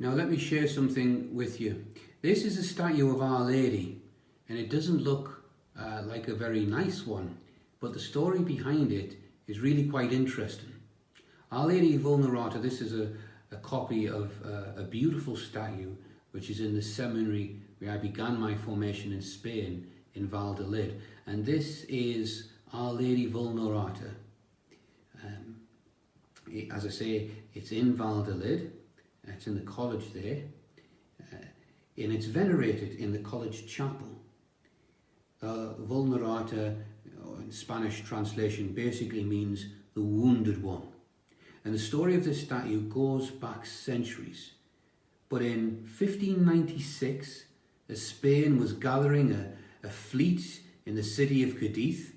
Now let me share something with you. This is a statue of Our Lady, and it doesn't look like a very nice one, but the story behind it is really quite interesting. Our Lady Vulnerata, this is a copy of a beautiful statue which is in the seminary where I began my formation in Spain, in Valladolid, and this is Our Lady Vulnerata. As I say, it's in Valladolid. It's in the college there, and it's venerated in the college chapel. Vulnerata, in Spanish translation, basically means the wounded one. And the story of this statue goes back centuries. But in 1596, as Spain was gathering a fleet in the city of Cadiz,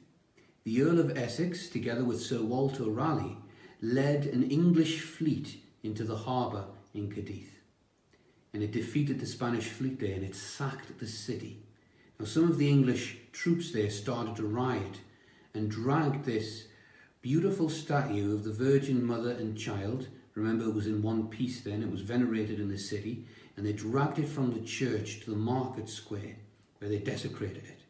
the Earl of Essex, together with Sir Walter Raleigh, led an English fleet into the harbour in Cadiz, and it defeated the Spanish fleet there, and it sacked the city. Now some of the English troops there started to riot and dragged this beautiful statue of the Virgin Mother and Child. Remember, it was in one piece then, it was venerated in the city, and they dragged it from the church to the market square where they desecrated it.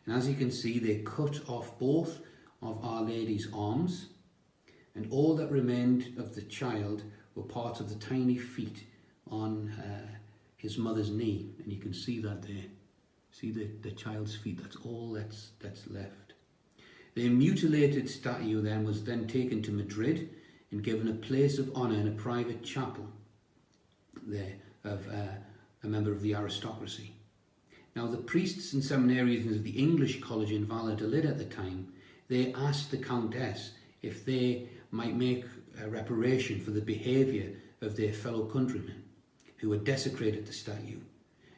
And as you can see, they cut off both of Our Lady's arms, and all that remained of the child were parts of the tiny feet on his mother's knee, and you can see that there. See the child's feet, that's all that's left. The mutilated statue then was then taken to Madrid and given a place of honour in a private chapel there of a member of the aristocracy. Now the priests and seminarians of the English college in Valladolid at the time, they asked the Countess if they might make a reparation for the behaviour of their fellow countrymen who had desecrated the statue.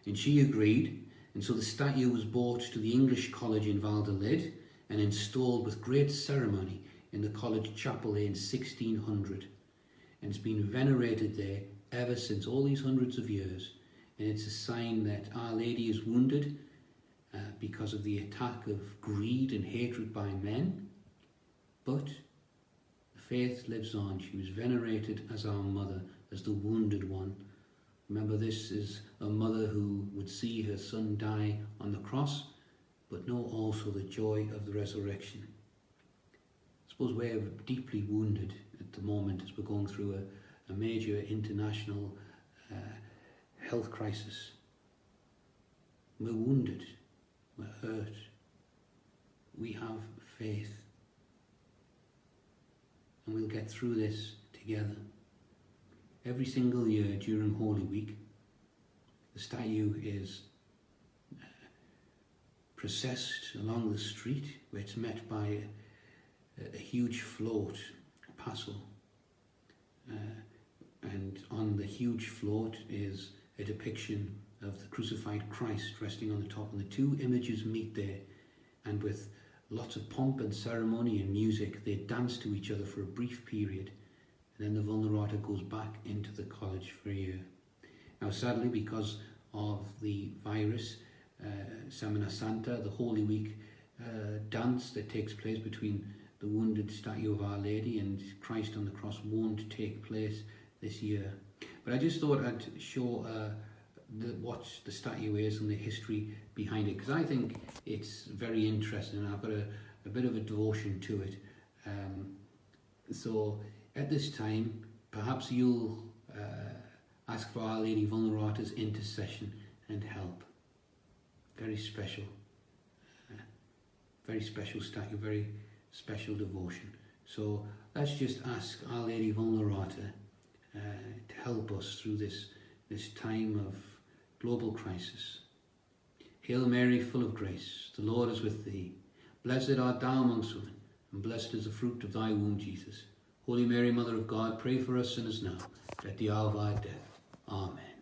And she agreed, and so the statue was brought to the English college in Valladolid and installed with great ceremony in the college chapel there in 1600. And it's been venerated there ever since, all these hundreds of years. And it's a sign that Our Lady is wounded because of the attack of greed and hatred by men, but faith lives on. She was venerated as our mother, as the wounded one. Remember, this is a mother who would see her son die on the cross, but know also the joy of the resurrection. I suppose we're deeply wounded at the moment as we're going through a major international health crisis. We're wounded, we're hurt. We have faith. And we'll get through this together. Every single year during Holy Week, the statue is processed along the street where it's met by a huge float, a paso. And on the huge float is a depiction of the crucified Christ resting on the top, and the two images meet there, and with lots of pomp and ceremony and music, they dance to each other for a brief period, and then the Vulnerata goes back into the college for a year. Now sadly, because of the virus, Semana Santa, the Holy Week dance that takes place between the wounded statue of Our Lady and Christ on the cross won't take place this year. But I just thought I'd show what the statue is and the history behind it, because I think it's very interesting, and I've got a bit of a devotion to it. So at this time, perhaps you'll ask for Our Lady Vulnerata's intercession and help. Very special statue, very special devotion. So let's just ask Our Lady Vulnerata to help us through this time of global crisis. Hail Mary, full of grace, the Lord is with thee. Blessed art thou amongst women, and blessed is the fruit of thy womb, Jesus. Holy Mary, Mother of God, pray for us sinners now, at the hour of our death. Amen.